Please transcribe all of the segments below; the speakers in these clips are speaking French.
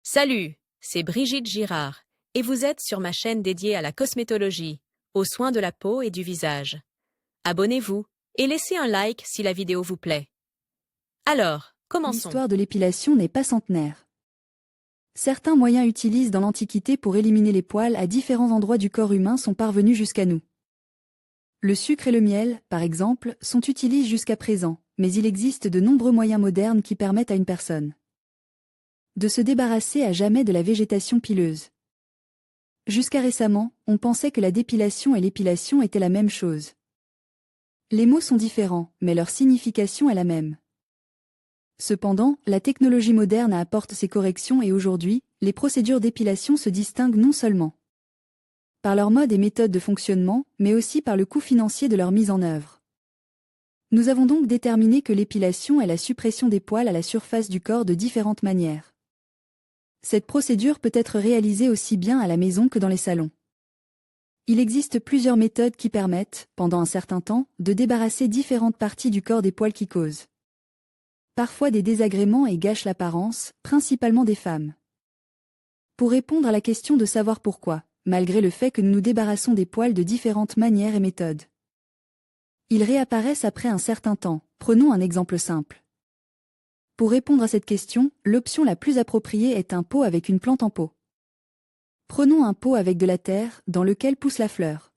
Salut, c'est Brigitte Girard, et vous êtes sur ma chaîne dédiée à la cosmétologie, aux soins de la peau et du visage. Abonnez-vous et laissez un like si la vidéo vous plaît. Alors, commençons. L'histoire de l'épilation n'est pas centenaire. Certains moyens utilisés dans l'Antiquité pour éliminer les poils à différents endroits du corps humain sont parvenus jusqu'à nous. Le sucre et le miel, par exemple, sont utilisés jusqu'à présent, mais il existe de nombreux moyens modernes qui permettent à une personne de se débarrasser à jamais de la végétation pileuse. Jusqu'à récemment, on pensait que la dépilation et l'épilation étaient la même chose. Les mots sont différents, mais leur signification est la même. Cependant, la technologie moderne apporte ces corrections et aujourd'hui, les procédures d'épilation se distinguent non seulement par leur mode et méthode de fonctionnement, mais aussi par le coût financier de leur mise en œuvre. Nous avons donc déterminé que l'épilation est la suppression des poils à la surface du corps de différentes manières. Cette procédure peut être réalisée aussi bien à la maison que dans les salons. Il existe plusieurs méthodes qui permettent, pendant un certain temps, de débarrasser différentes parties du corps des poils qui causent parfois des désagréments et gâchent l'apparence, principalement des femmes. Pour répondre à la question de savoir pourquoi, malgré le fait que nous nous débarrassons des poils de différentes manières et méthodes, ils réapparaissent après un certain temps. Prenons un exemple simple. Pour répondre à cette question, l'option la plus appropriée est un pot avec une plante en pot. Prenons un pot avec de la terre, dans lequel pousse la fleur.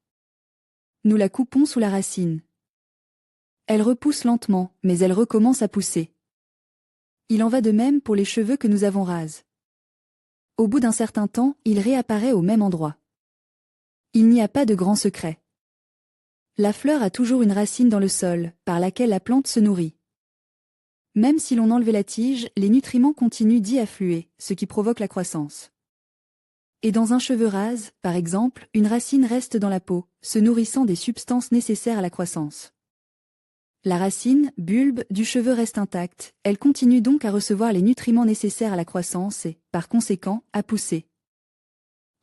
Nous la coupons sous la racine. Elle repousse lentement, mais elle recommence à pousser. Il en va de même pour les cheveux que nous avons rases. Au bout d'un certain temps, il réapparaît au même endroit. Il n'y a pas de grand secret. La fleur a toujours une racine dans le sol, par laquelle la plante se nourrit. Même si l'on enlevait la tige, les nutriments continuent d'y affluer, ce qui provoque la croissance. Et dans un cheveu rase, par exemple, une racine reste dans la peau, se nourrissant des substances nécessaires à la croissance. La racine, bulbe, du cheveu reste intacte, elle continue donc à recevoir les nutriments nécessaires à la croissance et, par conséquent, à pousser.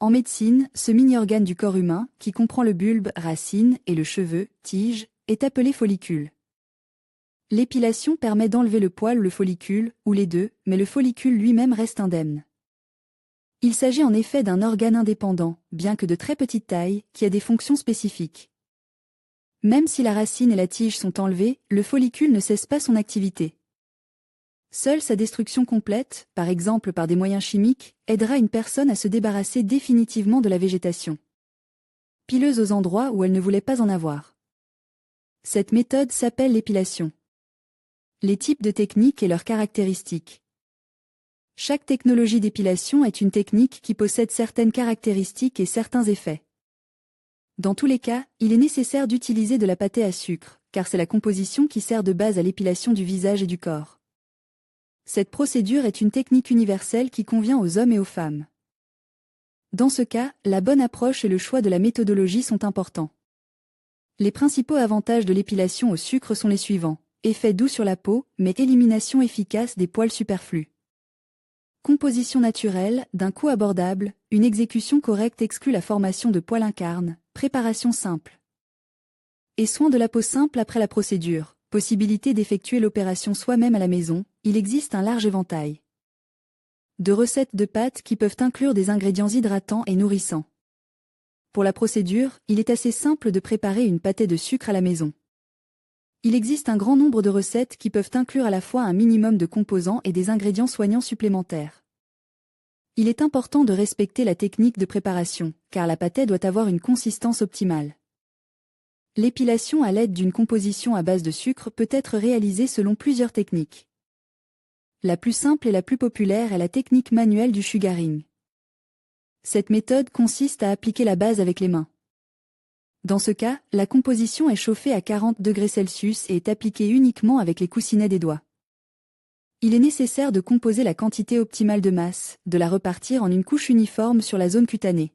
En médecine, ce mini-organe du corps humain, qui comprend le bulbe, racine, et le cheveu, tige, est appelé follicule. L'épilation permet d'enlever le poil ou le follicule, ou les deux, mais le follicule lui-même reste indemne. Il s'agit en effet d'un organe indépendant, bien que de très petite taille, qui a des fonctions spécifiques. Même si la racine et la tige sont enlevées, le follicule ne cesse pas son activité. Seule sa destruction complète, par exemple par des moyens chimiques, aidera une personne à se débarrasser définitivement de la végétation pileuse aux endroits où elle ne voulait pas en avoir. Cette méthode s'appelle l'épilation. Les types de techniques et leurs caractéristiques. Chaque technologie d'épilation est une technique qui possède certaines caractéristiques et certains effets. Dans tous les cas, il est nécessaire d'utiliser de la pâtée à sucre, car c'est la composition qui sert de base à l'épilation du visage et du corps. Cette procédure est une technique universelle qui convient aux hommes et aux femmes. Dans ce cas, la bonne approche et le choix de la méthodologie sont importants. Les principaux avantages de l'épilation au sucre sont les suivants: effet doux sur la peau, mais élimination efficace des poils superflus. Composition naturelle, d'un coût abordable, une exécution correcte exclut la formation de poils incarnes, préparation simple. Et soin de la peau simple après la procédure, possibilité d'effectuer l'opération soi-même à la maison, il existe un large éventail de recettes de pâtes qui peuvent inclure des ingrédients hydratants et nourrissants. Pour la procédure, il est assez simple de préparer une pâtée de sucre à la maison. Il existe un grand nombre de recettes qui peuvent inclure à la fois un minimum de composants et des ingrédients soignants supplémentaires. Il est important de respecter la technique de préparation, car la pâtée doit avoir une consistance optimale. L'épilation à l'aide d'une composition à base de sucre peut être réalisée selon plusieurs techniques. La plus simple et la plus populaire est la technique manuelle du sugaring. Cette méthode consiste à appliquer la base avec les mains. Dans ce cas, la composition est chauffée à 40 degrés Celsius et est appliquée uniquement avec les coussinets des doigts. Il est nécessaire de composer la quantité optimale de masse, de la repartir en une couche uniforme sur la zone cutanée.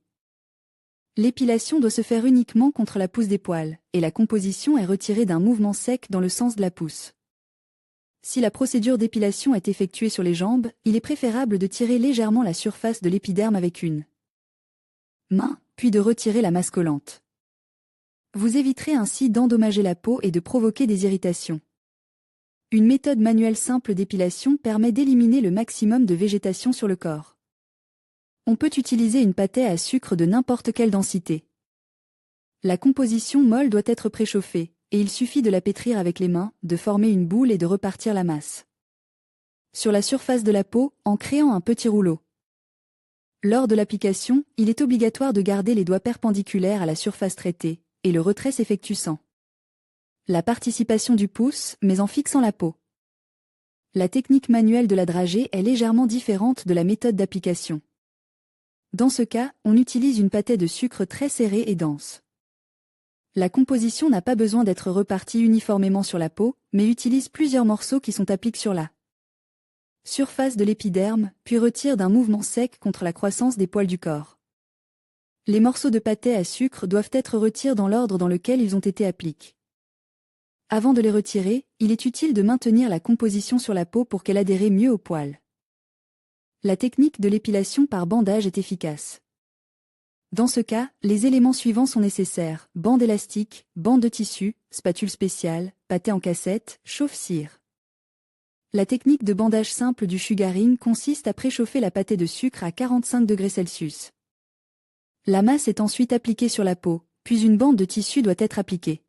L'épilation doit se faire uniquement contre la pousse des poils, et la composition est retirée d'un mouvement sec dans le sens de la pousse. Si la procédure d'épilation est effectuée sur les jambes, il est préférable de tirer légèrement la surface de l'épiderme avec une main, puis de retirer la masse collante. Vous éviterez ainsi d'endommager la peau et de provoquer des irritations. Une méthode manuelle simple d'épilation permet d'éliminer le maximum de végétation sur le corps. On peut utiliser une pâtée à sucre de n'importe quelle densité. La composition molle doit être préchauffée, et il suffit de la pétrir avec les mains, de former une boule et de repartir la masse sur la surface de la peau, en créant un petit rouleau. Lors de l'application, il est obligatoire de garder les doigts perpendiculaires à la surface traitée, et le retrait s'effectue sans la participation du pouce, mais en fixant la peau. La technique manuelle de la dragée est légèrement différente de la méthode d'application. Dans ce cas, on utilise une pâtée de sucre très serrée et dense. La composition n'a pas besoin d'être repartie uniformément sur la peau, mais utilise plusieurs morceaux qui sont appliqués sur la surface de l'épiderme, puis retire d'un mouvement sec contre la croissance des poils du corps. Les morceaux de pâtée à sucre doivent être retirés dans l'ordre dans lequel ils ont été appliqués. Avant de les retirer, il est utile de maintenir la composition sur la peau pour qu'elle adhère mieux aux poils. La technique de l'épilation par bandage est efficace. Dans ce cas, les éléments suivants sont nécessaires: bande élastique, bande de tissu, spatule spéciale, pâtée en cassette, chauffe-cire. La technique de bandage simple du sugaring consiste à préchauffer la pâtée de sucre à 45 degrés Celsius. La masse est ensuite appliquée sur la peau, puis une bande de tissu doit être appliquée.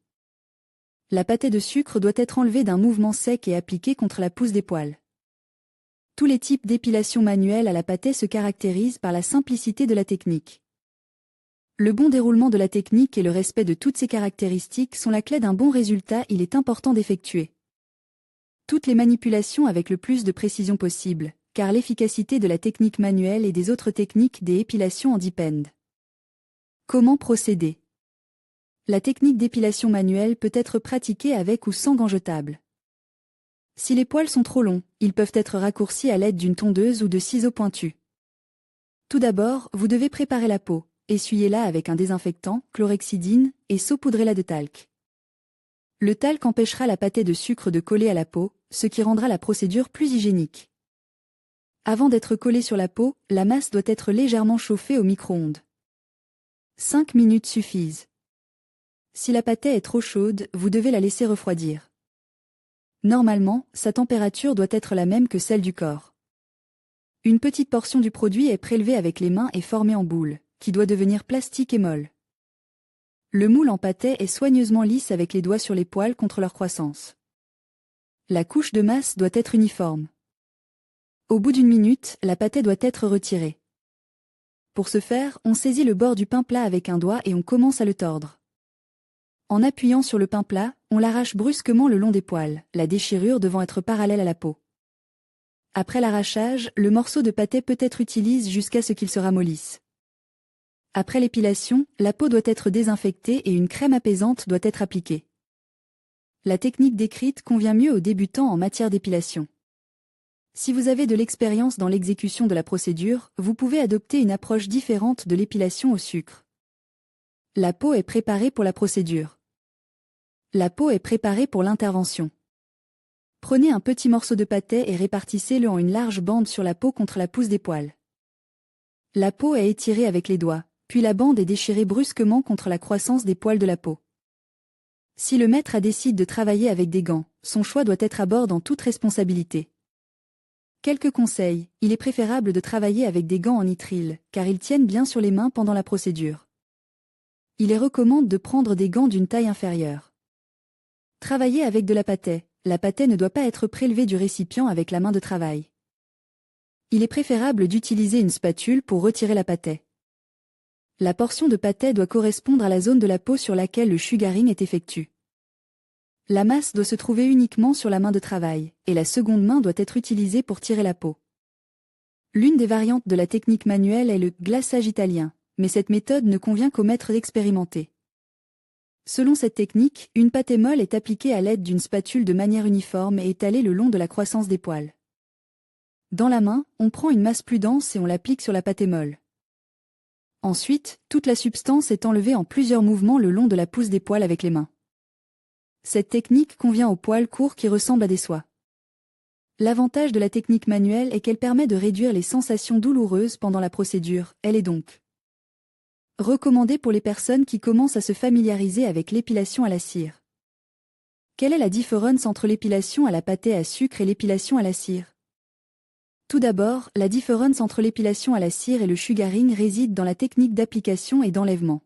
La pâtée de sucre doit être enlevée d'un mouvement sec et appliquée contre la pousse des poils. Tous les types d'épilation manuelle à la pâtée se caractérisent par la simplicité de la technique. Le bon déroulement de la technique et le respect de toutes ces caractéristiques sont la clé d'un bon résultat. Il est important d'effectuer toutes les manipulations avec le plus de précision possible, car l'efficacité de la technique manuelle et des autres techniques des épilations en dépendent. Comment procéder? La technique d'épilation manuelle peut être pratiquée avec ou sans gants jetables. Si les poils sont trop longs, ils peuvent être raccourcis à l'aide d'une tondeuse ou de ciseaux pointus. Tout d'abord, vous devez préparer la peau, essuyez-la avec un désinfectant, chlorhexidine, et saupoudrez-la de talc. Le talc empêchera la pâtée de sucre de coller à la peau, ce qui rendra la procédure plus hygiénique. Avant d'être collée sur la peau, la masse doit être légèrement chauffée au micro-ondes. 5 minutes suffisent. Si la pâtée est trop chaude, vous devez la laisser refroidir. Normalement, sa température doit être la même que celle du corps. Une petite portion du produit est prélevée avec les mains et formée en boule, qui doit devenir plastique et molle. Le moule en pâtée est soigneusement lisse avec les doigts sur les poils contre leur croissance. La couche de masse doit être uniforme. Au bout d'une minute, la pâtée doit être retirée. Pour ce faire, on saisit le bord du pain plat avec un doigt et on commence à le tordre. En appuyant sur le pain plat, on l'arrache brusquement le long des poils, la déchirure devant être parallèle à la peau. Après l'arrachage, le morceau de pâtée peut être utilisé jusqu'à ce qu'il se ramollisse. Après l'épilation, la peau doit être désinfectée et une crème apaisante doit être appliquée. La technique décrite convient mieux aux débutants en matière d'épilation. Si vous avez de l'expérience dans l'exécution de la procédure, vous pouvez adopter une approche différente de l'épilation au sucre. La peau est préparée pour la procédure. La peau est préparée pour l'intervention. Prenez un petit morceau de pâtée et répartissez-le en une large bande sur la peau contre la pousse des poils. La peau est étirée avec les doigts, puis la bande est déchirée brusquement contre la croissance des poils de la peau. Si le maître décide de travailler avec des gants, son choix doit être à bord en toute responsabilité. Quelques conseils: il est préférable de travailler avec des gants en nitrile, car ils tiennent bien sur les mains pendant la procédure. Il est recommandé de prendre des gants d'une taille inférieure. Travailler avec de la pâtée ne doit pas être prélevée du récipient avec la main de travail. Il est préférable d'utiliser une spatule pour retirer la pâtée. La portion de pâtée doit correspondre à la zone de la peau sur laquelle le sugaring est effectué. La masse doit se trouver uniquement sur la main de travail, et la seconde main doit être utilisée pour tirer la peau. L'une des variantes de la technique manuelle est le glaçage italien, mais cette méthode ne convient qu'aux maîtres expérimentés. Selon cette technique, une pâtée molle est appliquée à l'aide d'une spatule de manière uniforme et étalée le long de la croissance des poils. Dans la main, on prend une masse plus dense et on l'applique sur la pâtée molle. Ensuite, toute la substance est enlevée en plusieurs mouvements le long de la pousse des poils avec les mains. Cette technique convient aux poils courts qui ressemblent à des soies. L'avantage de la technique manuelle est qu'elle permet de réduire les sensations douloureuses pendant la procédure. Elle est donc recommandée pour les personnes qui commencent à se familiariser avec l'épilation à la cire. Quelle est la différence entre l'épilation à la pâtée à sucre et l'épilation à la cire? Tout d'abord, la différence entre l'épilation à la cire et le sugaring réside dans la technique d'application et d'enlèvement.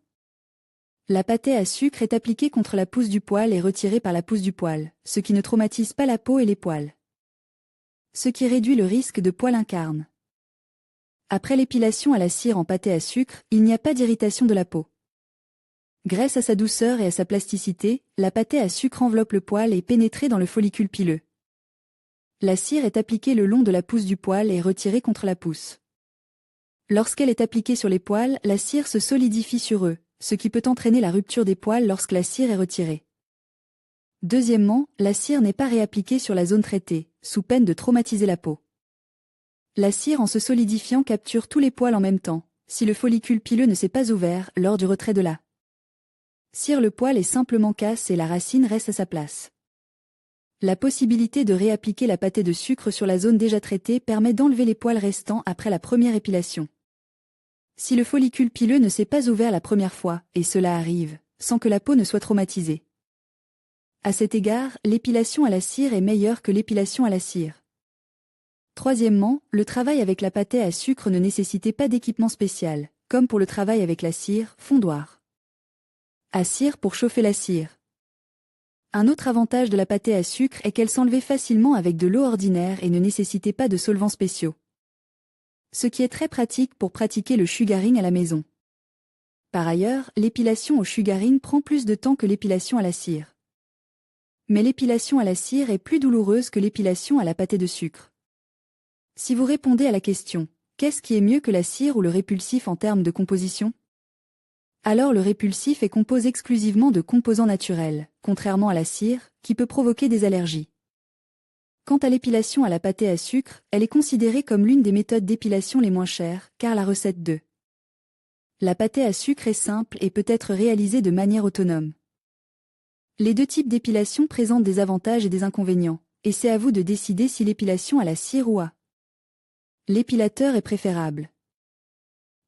La pâtée à sucre est appliquée contre la pousse du poil et retirée par la pousse du poil, ce qui ne traumatise pas la peau et les poils. Ce qui réduit le risque de poils incarnes. Après l'épilation à la cire en pâtée à sucre, il n'y a pas d'irritation de la peau. Grâce à sa douceur et à sa plasticité, la pâtée à sucre enveloppe le poil et pénètre dans le follicule pileux. La cire est appliquée le long de la pousse du poil et retirée contre la pousse. Lorsqu'elle est appliquée sur les poils, la cire se solidifie sur eux, ce qui peut entraîner la rupture des poils lorsque la cire est retirée. Deuxièmement, la cire n'est pas réappliquée sur la zone traitée, sous peine de traumatiser la peau. La cire en se solidifiant capture tous les poils en même temps, si le follicule pileux ne s'est pas ouvert lors du retrait de la cire, le poil est simplement casse et la racine reste à sa place. La possibilité de réappliquer la pâtée de sucre sur la zone déjà traitée permet d'enlever les poils restants après la première épilation. Si le follicule pileux ne s'est pas ouvert la première fois, et cela arrive, sans que la peau ne soit traumatisée. À cet égard, l'épilation à la cire est meilleure que l'épilation à la cire. Troisièmement, le travail avec la pâtée à sucre ne nécessitait pas d'équipement spécial, comme pour le travail avec la cire, fondoir. À cire pour chauffer la cire. Un autre avantage de la pâtée à sucre est qu'elle s'enlevait facilement avec de l'eau ordinaire et ne nécessitait pas de solvants spéciaux. Ce qui est très pratique pour pratiquer le sugaring à la maison. Par ailleurs, l'épilation au sugaring prend plus de temps que l'épilation à la cire. Mais l'épilation à la cire est plus douloureuse que l'épilation à la pâtée de sucre. Si vous répondez à la question « Qu'est-ce qui est mieux que la cire ou le répulsif en termes de composition ?», alors le répulsif est composé exclusivement de composants naturels, contrairement à la cire, qui peut provoquer des allergies. Quant à l'épilation à la pâtée à sucre, elle est considérée comme l'une des méthodes d'épilation les moins chères, car la recette de la pâtée à sucre est simple et peut être réalisée de manière autonome. Les deux types d'épilation présentent des avantages et des inconvénients, et c'est à vous de décider si l'épilation à la cire ou à l'épilateur est préférable.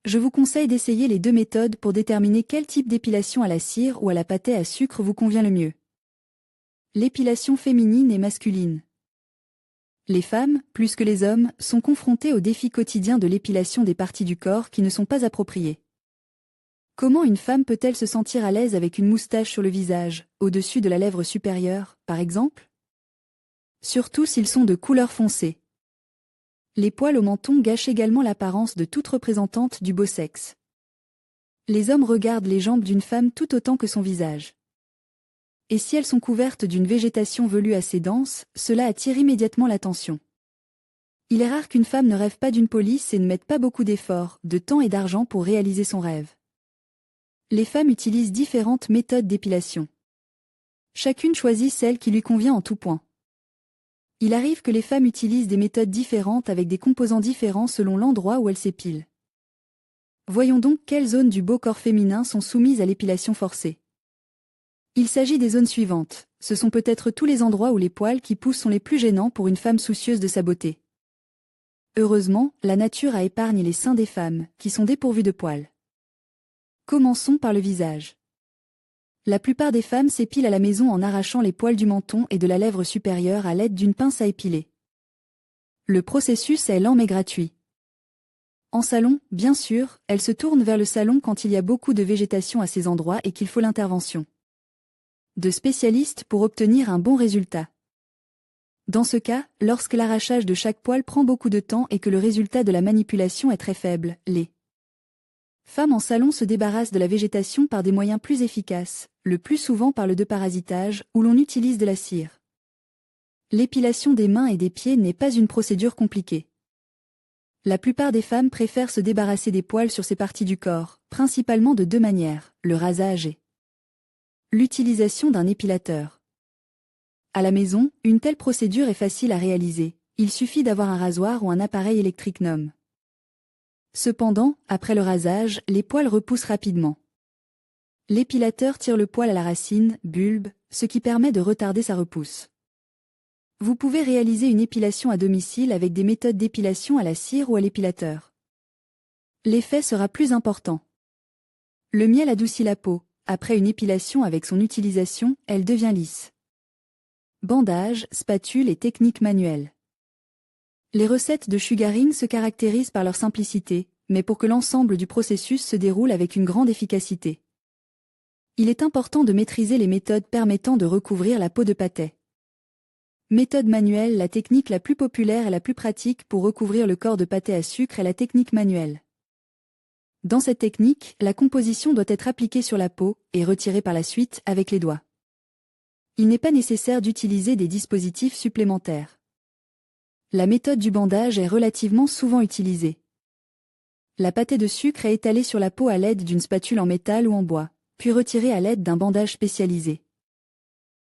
Je vous conseille d'essayer les deux méthodes pour déterminer quel type d'épilation à la cire ou à la pâtée à sucre vous convient le mieux. L'épilation féminine et masculine. Les femmes, plus que les hommes, sont confrontées au défi quotidien de l'épilation des parties du corps qui ne sont pas appropriées. Comment une femme peut-elle se sentir à l'aise avec une moustache sur le visage, au-dessus de la lèvre supérieure, par exemple? Surtout s'ils sont de couleur foncée. Les poils au menton gâchent également l'apparence de toute représentante du beau sexe. Les hommes regardent les jambes d'une femme tout autant que son visage. Et si elles sont couvertes d'une végétation velue assez dense, cela attire immédiatement l'attention. Il est rare qu'une femme ne rêve pas d'une police et ne mette pas beaucoup d'efforts, de temps et d'argent pour réaliser son rêve. Les femmes utilisent différentes méthodes d'épilation. Chacune choisit celle qui lui convient en tout point. Il arrive que les femmes utilisent des méthodes différentes avec des composants différents selon l'endroit où elles s'épilent. Voyons donc quelles zones du beau corps féminin sont soumises à l'épilation forcée. Il s'agit des zones suivantes. Ce sont peut-être tous les endroits où les poils qui poussent sont les plus gênants pour une femme soucieuse de sa beauté. Heureusement, la nature a épargné les seins des femmes, qui sont dépourvus de poils. Commençons par le visage. La plupart des femmes s'épilent à la maison en arrachant les poils du menton et de la lèvre supérieure à l'aide d'une pince à épiler. Le processus est lent mais gratuit. En salon, bien sûr, elles se tournent vers le salon quand il y a beaucoup de végétation à ces endroits et qu'il faut l'intervention de spécialistes pour obtenir un bon résultat. Dans ce cas, lorsque l'arrachage de chaque poil prend beaucoup de temps et que le résultat de la manipulation est très faible, les femmes en salon se débarrassent de la végétation par des moyens plus efficaces, le plus souvent par le déparasitage, où l'on utilise de la cire. L'épilation des mains et des pieds n'est pas une procédure compliquée. La plupart des femmes préfèrent se débarrasser des poils sur ces parties du corps, principalement de deux manières, le rasage et l'utilisation d'un épilateur. À la maison, une telle procédure est facile à réaliser, il suffit d'avoir un rasoir ou un appareil électrique NOM. Cependant, après le rasage, les poils repoussent rapidement. L'épilateur tire le poil à la racine, bulbe, ce qui permet de retarder sa repousse. Vous pouvez réaliser une épilation à domicile avec des méthodes d'épilation à la cire ou à l'épilateur. L'effet sera plus important. Le miel adoucit la peau. Après une épilation avec son utilisation, elle devient lisse. Bandage, spatule et technique manuelle. Les recettes de sugaring se caractérisent par leur simplicité, mais pour que l'ensemble du processus se déroule avec une grande efficacité. Il est important de maîtriser les méthodes permettant de recouvrir la peau de pâté. Méthode manuelle. La technique la plus populaire et la plus pratique pour recouvrir le corps de pâté à sucre est la technique manuelle. Dans cette technique, la composition doit être appliquée sur la peau et retirée par la suite avec les doigts. Il n'est pas nécessaire d'utiliser des dispositifs supplémentaires. La méthode du bandage est relativement souvent utilisée. La pâté de sucre est étalée sur la peau à l'aide d'une spatule en métal ou en bois, puis retirée à l'aide d'un bandage spécialisé.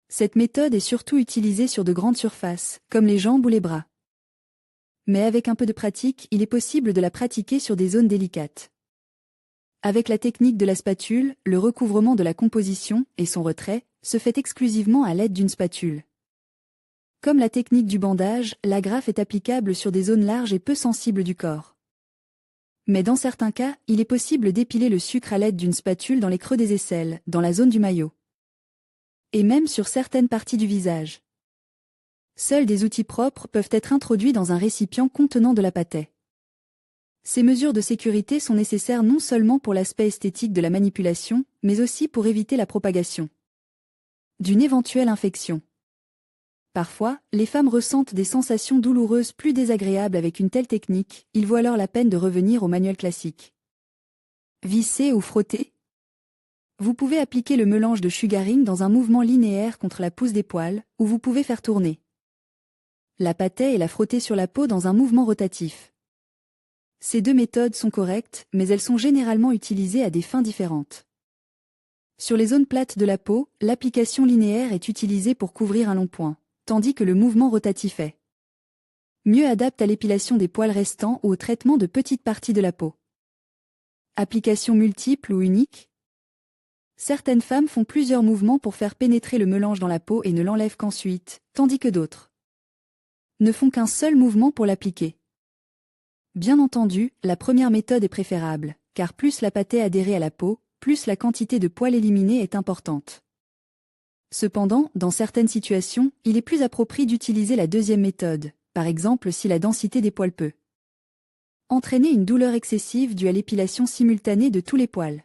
Cette méthode est surtout utilisée sur de grandes surfaces, comme les jambes ou les bras. Mais avec un peu de pratique, il est possible de la pratiquer sur des zones délicates. Avec la technique de la spatule, le recouvrement de la composition et son retrait se fait exclusivement à l'aide d'une spatule. Comme la technique du bandage, l'agrafe est applicable sur des zones larges et peu sensibles du corps. Mais dans certains cas, il est possible d'épiler le sucre à l'aide d'une spatule dans les creux des aisselles, dans la zone du maillot. Et même sur certaines parties du visage. Seuls des outils propres peuvent être introduits dans un récipient contenant de la pâté. Ces mesures de sécurité sont nécessaires non seulement pour l'aspect esthétique de la manipulation, mais aussi pour éviter la propagation d'une éventuelle infection. Parfois, les femmes ressentent des sensations douloureuses plus désagréables avec une telle technique, il vaut alors la peine de revenir au manuel classique. Visser ou frotter. Vous pouvez appliquer le mélange de sugaring dans un mouvement linéaire contre la pousse des poils, ou vous pouvez faire tourner la pâté et la frotter sur la peau dans un mouvement rotatif. Ces deux méthodes sont correctes, mais elles sont généralement utilisées à des fins différentes. Sur les zones plates de la peau, l'application linéaire est utilisée pour couvrir un long point, tandis que le mouvement rotatif est mieux adapte à l'épilation des poils restants ou au traitement de petites parties de la peau. Application multiple ou unique. Certaines femmes font plusieurs mouvements pour faire pénétrer le mélange dans la peau et ne l'enlèvent qu'ensuite, tandis que d'autres ne font qu'un seul mouvement pour l'appliquer. Bien entendu, la première méthode est préférable, car plus la pâté adhérée à la peau, plus la quantité de poils éliminée est importante. Cependant, dans certaines situations, il est plus approprié d'utiliser la deuxième méthode, par exemple si la densité des poils peut entraîner une douleur excessive due à l'épilation simultanée de tous les poils.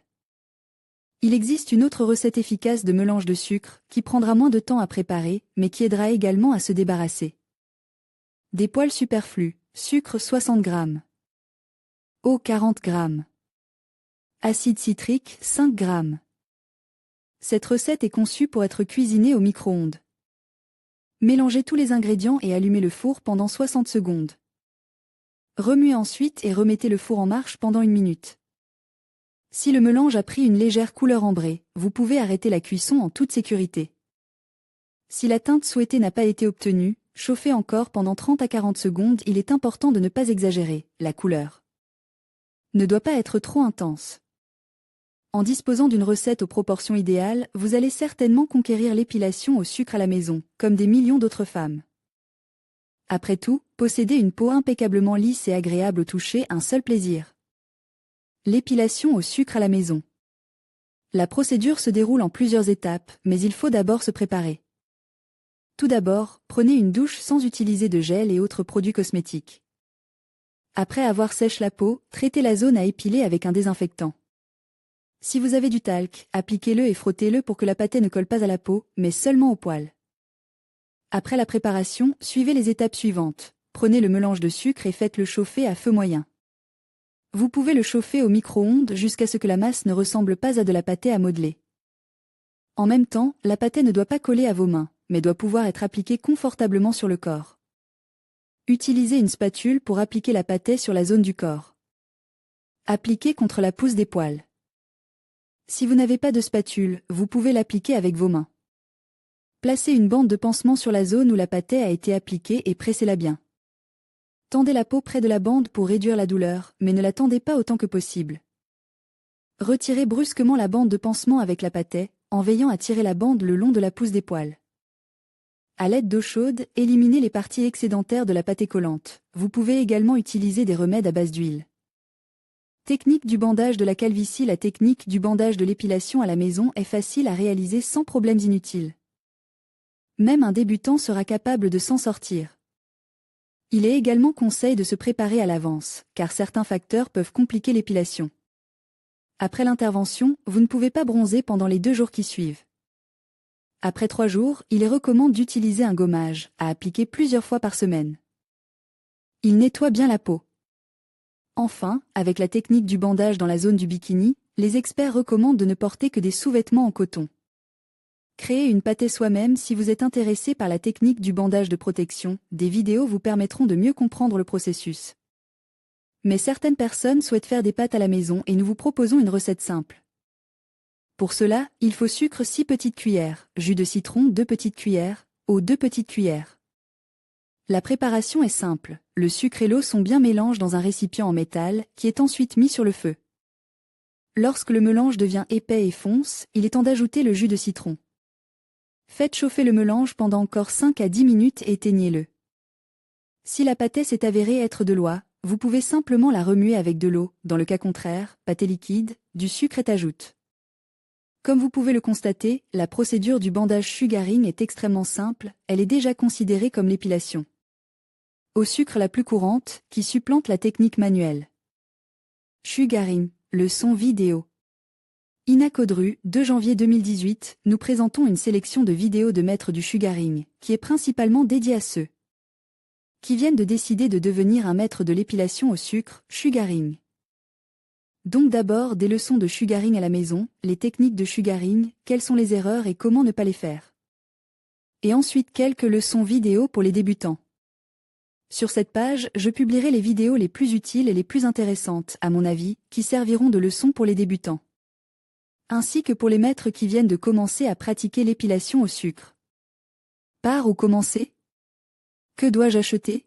Il existe une autre recette efficace de mélange de sucre, qui prendra moins de temps à préparer, mais qui aidera également à se débarrasser des poils superflus. Sucre 60 g. Eau 40 g. Acide citrique 5 g. Cette recette est conçue pour être cuisinée au micro-ondes. Mélangez tous les ingrédients et allumez le four pendant 60 secondes. Remuez ensuite et remettez le four en marche pendant 1 minute. Si le mélange a pris une légère couleur ambrée, vous pouvez arrêter la cuisson en toute sécurité. Si la teinte souhaitée n'a pas été obtenue, chauffez encore pendant 30 à 40 secondes. Il est important de ne pas exagérer, la couleur ne doit pas être trop intense. En disposant d'une recette aux proportions idéales, vous allez certainement conquérir l'épilation au sucre à la maison, comme des millions d'autres femmes. Après tout, posséder une peau impeccablement lisse et agréable au toucher, un seul plaisir. L'épilation au sucre à la maison. La procédure se déroule en plusieurs étapes, mais il faut d'abord se préparer. Tout d'abord, prenez une douche sans utiliser de gel et autres produits cosmétiques. Après avoir sèche la peau, traitez la zone à épiler avec un désinfectant. Si vous avez du talc, appliquez-le et frottez-le pour que la pâté ne colle pas à la peau, mais seulement aux poils. Après la préparation, suivez les étapes suivantes. Prenez le mélange de sucre et faites-le chauffer à feu moyen. Vous pouvez le chauffer au micro-ondes jusqu'à ce que la masse ne ressemble pas à de la pâté à modeler. En même temps, la pâté ne doit pas coller à vos mains, mais doit pouvoir être appliquée confortablement sur le corps. Utilisez une spatule pour appliquer la pâté sur la zone du corps. Appliquez contre la pousse des poils. Si vous n'avez pas de spatule, vous pouvez l'appliquer avec vos mains. Placez une bande de pansement sur la zone où la pâté a été appliquée et pressez-la bien. Tendez la peau près de la bande pour réduire la douleur, mais ne la tendez pas autant que possible. Retirez brusquement la bande de pansement avec la pâté, en veillant à tirer la bande le long de la pousse des poils. À l'aide d'eau chaude, éliminez les parties excédentaires de la pâté collante. Vous pouvez également utiliser des remèdes à base d'huile. Technique du bandage de la calvitie. La technique du bandage de l'épilation à la maison est facile à réaliser sans problèmes inutiles. Même un débutant sera capable de s'en sortir. Il est également conseil de se préparer à l'avance, car certains facteurs peuvent compliquer l'épilation. Après l'intervention, vous ne pouvez pas bronzer pendant les 2 jours qui suivent. Après 3 jours, il est recommandé d'utiliser un gommage, à appliquer plusieurs fois par semaine. Il nettoie bien la peau. Enfin, avec la technique du bandage dans la zone du bikini, les experts recommandent de ne porter que des sous-vêtements en coton. Créez une pâtée soi-même si vous êtes intéressé par la technique du bandage de protection, des vidéos vous permettront de mieux comprendre le processus. Mais certaines personnes souhaitent faire des pâtes à la maison et nous vous proposons une recette simple. Pour cela, il faut sucre 6 petites cuillères, jus de citron 2 petites cuillères, eau 2 petites cuillères. La préparation est simple, le sucre et l'eau sont bien mélangés dans un récipient en métal, qui est ensuite mis sur le feu. Lorsque le mélange devient épais et fonce, il est temps d'ajouter le jus de citron. Faites chauffer le mélange pendant encore 5 à 10 minutes et éteignez-le. Si la pâtée s'est avérée être de l'oie, vous pouvez simplement la remuer avec de l'eau, dans le cas contraire, pâtée liquide, du sucre est ajoute. Comme vous pouvez le constater, la procédure du bandage sugaring est extrêmement simple, elle est déjà considérée comme l'épilation au sucre la plus courante, qui supplante la technique manuelle. Sugaring, leçon vidéo. Ina Caudru, 2 janvier 2018, nous présentons une sélection de vidéos de maîtres du sugaring, qui est principalement dédiée à ceux qui viennent de décider de devenir un maître de l'épilation au sucre, sugaring. Donc d'abord des leçons de sugaring à la maison, les techniques de sugaring, quelles sont les erreurs et comment ne pas les faire. Et ensuite quelques leçons vidéo pour les débutants. Sur cette page, je publierai les vidéos les plus utiles et les plus intéressantes, à mon avis, qui serviront de leçons pour les débutants. Ainsi que pour les maîtres qui viennent de commencer à pratiquer l'épilation au sucre. Par où commencer? Que dois-je acheter?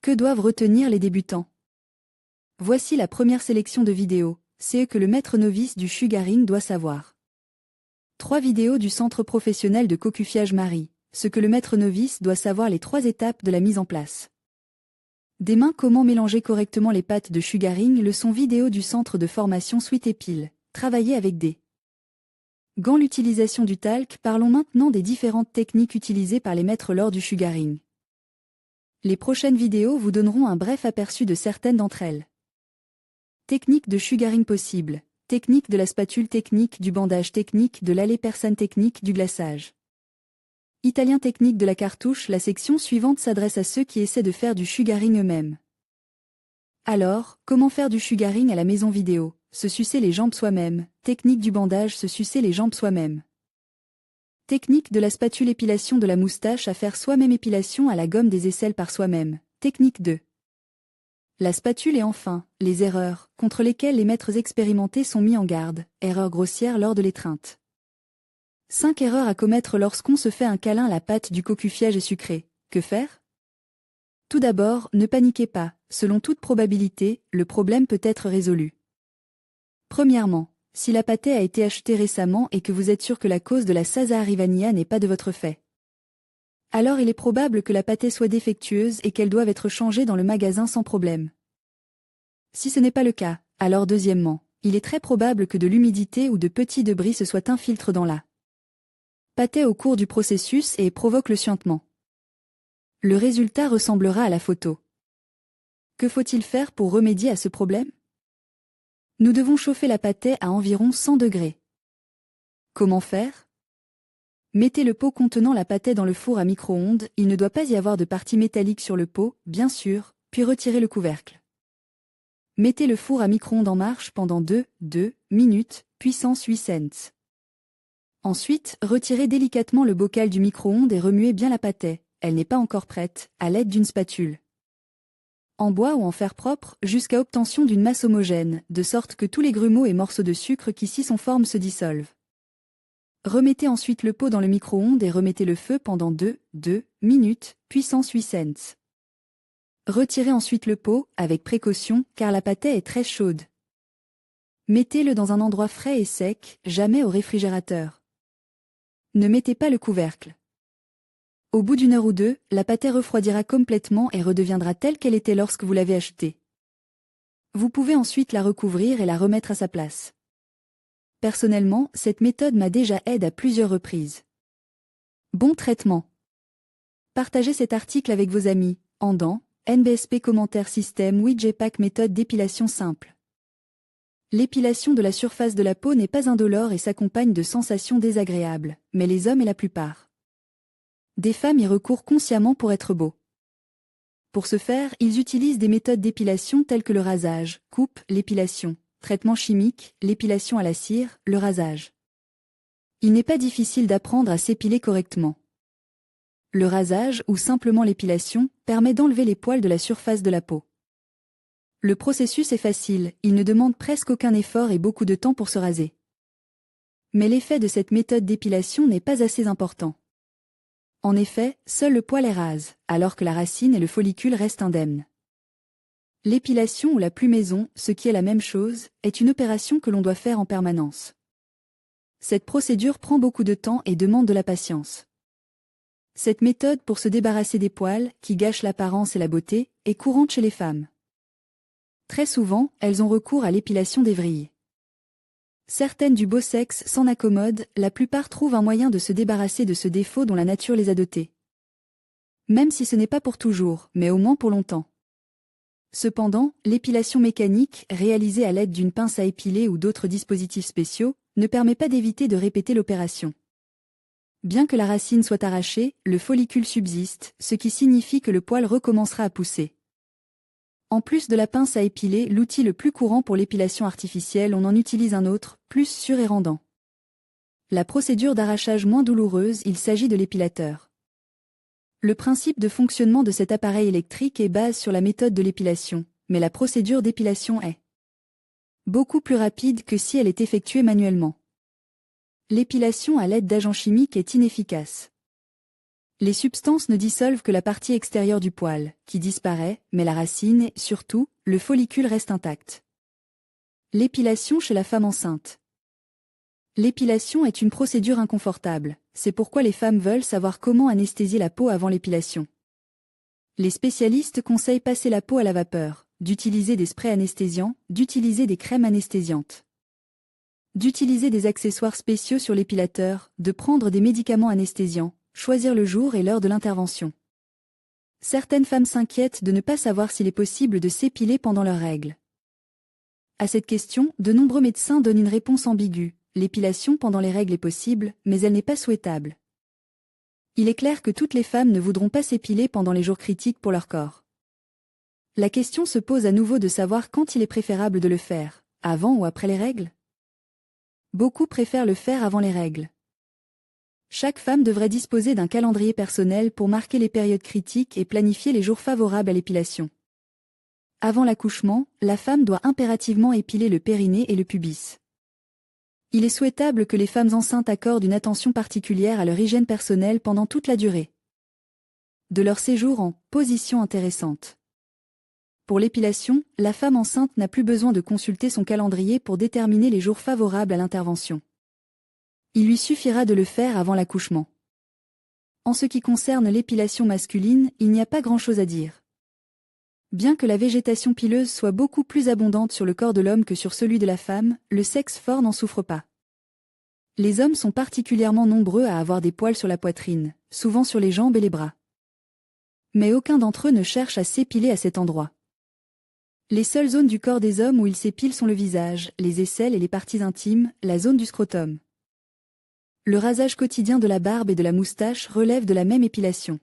Que doivent retenir les débutants? Voici la première sélection de vidéos, c'est ce que le maître novice du sugaring doit savoir. 3 vidéos du centre professionnel de cocufiage Marie, ce que le maître novice doit savoir les 3 étapes de la mise en place. Des mains comment mélanger correctement les pâtes de sugaring, leçon vidéo du centre de formation Sweet Epile, travailler avec des gants, l'utilisation du talc. Parlons maintenant des différentes techniques utilisées par les maîtres lors du sugaring. Les prochaines vidéos vous donneront un bref aperçu de certaines d'entre elles. Technique de sugaring possible, technique de la spatule, technique du bandage, technique de l'allée persane, technique du glaçage. Italien, technique de la cartouche. La section suivante s'adresse à ceux qui essaient de faire du sugaring eux-mêmes. Alors, comment faire du sugaring à la maison vidéo? Se sucer les jambes soi-même. Technique du bandage, se sucer les jambes soi-même. Technique de la spatule, épilation de la moustache, à faire soi-même, épilation à la gomme des aisselles par soi-même. Technique 2. La spatule. Et enfin, les erreurs, contre lesquelles les maîtres expérimentés sont mis en garde. Erreurs grossières lors de l'étreinte. 5 erreurs à commettre lorsqu'on se fait un câlin. La pâte du cocufiage est sucrée. Que faire? Tout d'abord, ne paniquez pas, selon toute probabilité, le problème peut être résolu. Premièrement, si la pâtée a été achetée récemment et que vous êtes sûr que la cause de la Sasa Arrivania n'est pas de votre fait, alors il est probable que la pâtée soit défectueuse et qu'elle doive être changée dans le magasin sans problème. Si ce n'est pas le cas, alors deuxièmement, il est très probable que de l'humidité ou de petits débris se soient infiltrés dans la pâtée au cours du processus et provoque le suintement. Le résultat ressemblera à la photo. Que faut-il faire pour remédier à ce problème? Nous devons chauffer la pâtée à environ 100 degrés. Comment faire? Mettez le pot contenant la pâtée dans le four à micro-ondes, il ne doit pas y avoir de partie métallique sur le pot, bien sûr, puis retirez le couvercle. Mettez le four à micro-ondes en marche pendant 2 minutes, puissance 8 cents. Ensuite, retirez délicatement le bocal du micro-ondes et remuez bien la pâtée, elle n'est pas encore prête, à l'aide d'une spatule en bois ou en fer propre, jusqu'à obtention d'une masse homogène, de sorte que tous les grumeaux et morceaux de sucre qui s'y sont formés se dissolvent. Remettez ensuite le pot dans le micro-ondes et remettez le feu pendant 2 minutes, puissance 8 cents. Retirez ensuite le pot, avec précaution, car la pâtée est très chaude. Mettez-le dans un endroit frais et sec, jamais au réfrigérateur. Ne mettez pas le couvercle. Au bout d'1 heure ou 2, la pâtée refroidira complètement et redeviendra telle qu'elle était lorsque vous l'avez achetée. Vous pouvez ensuite la recouvrir et la remettre à sa place. Personnellement, cette méthode m'a déjà aidé à plusieurs reprises. Bon traitement. Partagez cet article avec vos amis, Andan, NBSP Commentaire Système Widgetpack méthode d'épilation simple. L'épilation de la surface de la peau n'est pas indolore et s'accompagne de sensations désagréables, mais les hommes et la plupart des femmes y recourent consciemment pour être beaux. Pour ce faire, ils utilisent des méthodes d'épilation telles que le rasage, coupe, l'épilation, traitement chimique, l'épilation à la cire, le rasage. Il n'est pas difficile d'apprendre à s'épiler correctement. Le rasage, ou simplement l'épilation, permet d'enlever les poils de la surface de la peau. Le processus est facile, il ne demande presque aucun effort et beaucoup de temps pour se raser. Mais l'effet de cette méthode d'épilation n'est pas assez important. En effet, seul le poil est rase, alors que la racine et le follicule restent indemnes. L'épilation ou la plumaison, ce qui est la même chose, est une opération que l'on doit faire en permanence. Cette procédure prend beaucoup de temps et demande de la patience. Cette méthode pour se débarrasser des poils, qui gâchent l'apparence et la beauté, est courante chez les femmes. Très souvent, elles ont recours à l'épilation des vrilles. Certaines du beau sexe s'en accommodent, la plupart trouvent un moyen de se débarrasser de ce défaut dont la nature les a dotés. Même si ce n'est pas pour toujours, mais au moins pour longtemps. Cependant, l'épilation mécanique, réalisée à l'aide d'une pince à épiler ou d'autres dispositifs spéciaux, ne permet pas d'éviter de répéter l'opération. Bien que la racine soit arrachée, le follicule subsiste, ce qui signifie que le poil recommencera à pousser. En plus de la pince à épiler, l'outil le plus courant pour l'épilation artificielle, on en utilise un autre, plus sûr et rendant. La procédure d'arrachage moins douloureuse, il s'agit de l'épilateur. Le principe de fonctionnement de cet appareil électrique est basé sur la méthode de l'épilation, mais la procédure d'épilation est beaucoup plus rapide que si elle est effectuée manuellement. L'épilation à l'aide d'agents chimiques est inefficace. Les substances ne dissolvent que la partie extérieure du poil, qui disparaît, mais la racine et, surtout, le follicule restent intacts. L'épilation chez la femme enceinte. L'épilation est une procédure inconfortable, c'est pourquoi les femmes veulent savoir comment anesthésier la peau avant l'épilation. Les spécialistes conseillent passer la peau à la vapeur, d'utiliser des sprays anesthésiants, d'utiliser des crèmes anesthésiantes, d'utiliser des accessoires spéciaux sur l'épilateur, de prendre des médicaments anesthésiants, choisir le jour et l'heure de l'intervention. Certaines femmes s'inquiètent de ne pas savoir s'il est possible de s'épiler pendant leurs règles. À cette question, de nombreux médecins donnent une réponse ambiguë. L'épilation pendant les règles est possible, mais elle n'est pas souhaitable. Il est clair que toutes les femmes ne voudront pas s'épiler pendant les jours critiques pour leur corps. La question se pose à nouveau de savoir quand il est préférable de le faire, avant ou après les règles. Beaucoup préfèrent le faire avant les règles. Chaque femme devrait disposer d'un calendrier personnel pour marquer les périodes critiques et planifier les jours favorables à l'épilation. Avant l'accouchement, la femme doit impérativement épiler le périnée et le pubis. Il est souhaitable que les femmes enceintes accordent une attention particulière à leur hygiène personnelle pendant toute la durée de leur séjour en position intéressante. Pour l'épilation, la femme enceinte n'a plus besoin de consulter son calendrier pour déterminer les jours favorables à l'intervention. Il lui suffira de le faire avant l'accouchement. En ce qui concerne l'épilation masculine, il n'y a pas grand-chose à dire. Bien que la végétation pileuse soit beaucoup plus abondante sur le corps de l'homme que sur celui de la femme, le sexe fort n'en souffre pas. Les hommes sont particulièrement nombreux à avoir des poils sur la poitrine, souvent sur les jambes et les bras. Mais aucun d'entre eux ne cherche à s'épiler à cet endroit. Les seules zones du corps des hommes où ils s'épilent sont le visage, les aisselles et les parties intimes, la zone du scrotum. Le rasage quotidien de la barbe et de la moustache relève de la même épilation.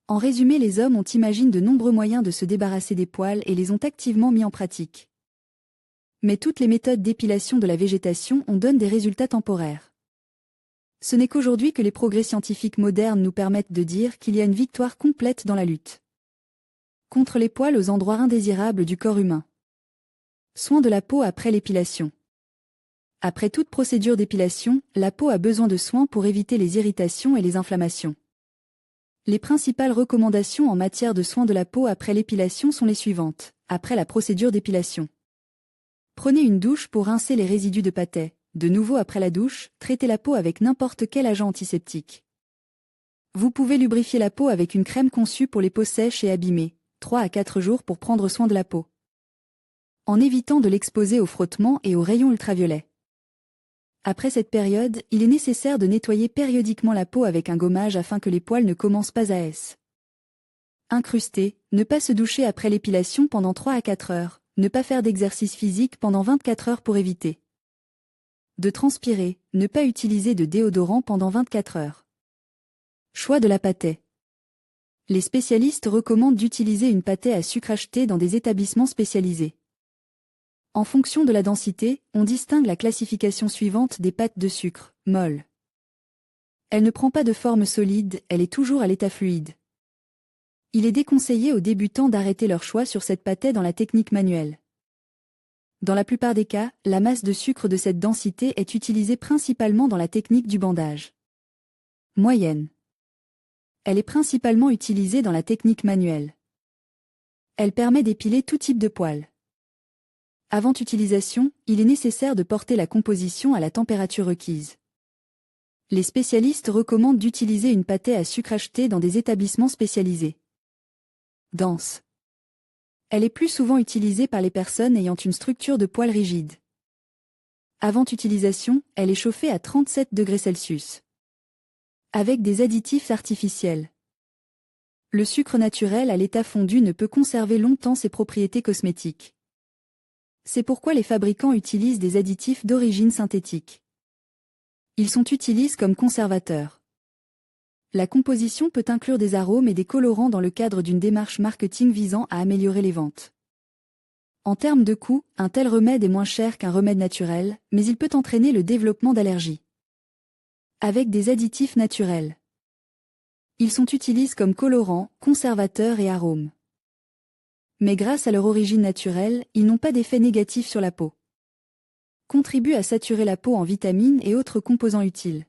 En résumé, les hommes ont imaginé de nombreux moyens de se débarrasser des poils et les ont activement mis en pratique. Mais toutes les méthodes d'épilation de la végétation en donnent des résultats temporaires. Ce n'est qu'aujourd'hui que les progrès scientifiques modernes nous permettent de dire qu'il y a une victoire complète dans la lutte contre les poils aux endroits indésirables du corps humain. Soin de la peau après l'épilation. Après toute procédure d'épilation, la peau a besoin de soins pour éviter les irritations et les inflammations. Les principales recommandations en matière de soins de la peau après l'épilation sont les suivantes. Après la procédure d'épilation, prenez une douche pour rincer les résidus de pâtée. De nouveau après la douche, traitez la peau avec n'importe quel agent antiseptique. Vous pouvez lubrifier la peau avec une crème conçue pour les peaux sèches et abîmées, 3 à 4 jours pour prendre soin de la peau, en évitant de l'exposer au frottement et aux rayons ultraviolets. Après cette période, il est nécessaire de nettoyer périodiquement la peau avec un gommage afin que les poils ne commencent pas à Incruster, ne pas se doucher après l'épilation pendant 3 à 4 heures, ne pas faire d'exercice physique pendant 24 heures pour éviter de transpirer, ne pas utiliser de déodorant pendant 24 heures. Choix de la pâtée. Les spécialistes recommandent d'utiliser une pâtée à sucre achetée dans des établissements spécialisés. En fonction de la densité, on distingue la classification suivante des pâtes de sucre, molles. Elle ne prend pas de forme solide, elle est toujours à l'état fluide. Il est déconseillé aux débutants d'arrêter leur choix sur cette pâtée dans la technique manuelle. Dans la plupart des cas, la masse de sucre de cette densité est utilisée principalement dans la technique du bandage. Moyenne. Elle est principalement utilisée dans la technique manuelle. Elle permet d'épiler tout type de poils. Avant utilisation, il est nécessaire de porter la composition à la température requise. Les spécialistes recommandent d'utiliser une pâtée à sucre achetée dans des établissements spécialisés. Dense. Elle est plus souvent utilisée par les personnes ayant une structure de poils rigide. Avant utilisation, elle est chauffée à 37 degrés Celsius. Avec des additifs artificiels. Le sucre naturel à l'état fondu ne peut conserver longtemps ses propriétés cosmétiques. C'est pourquoi les fabricants utilisent des additifs d'origine synthétique. Ils sont utilisés comme conservateurs. La composition peut inclure des arômes et des colorants dans le cadre d'une démarche marketing visant à améliorer les ventes. En termes de coût, un tel remède est moins cher qu'un remède naturel, mais il peut entraîner le développement d'allergies. Avec des additifs naturels. Ils sont utilisés comme colorants, conservateurs et arômes. Mais grâce à leur origine naturelle, ils n'ont pas d'effet négatif sur la peau. Contribuent à saturer la peau en vitamines et autres composants utiles.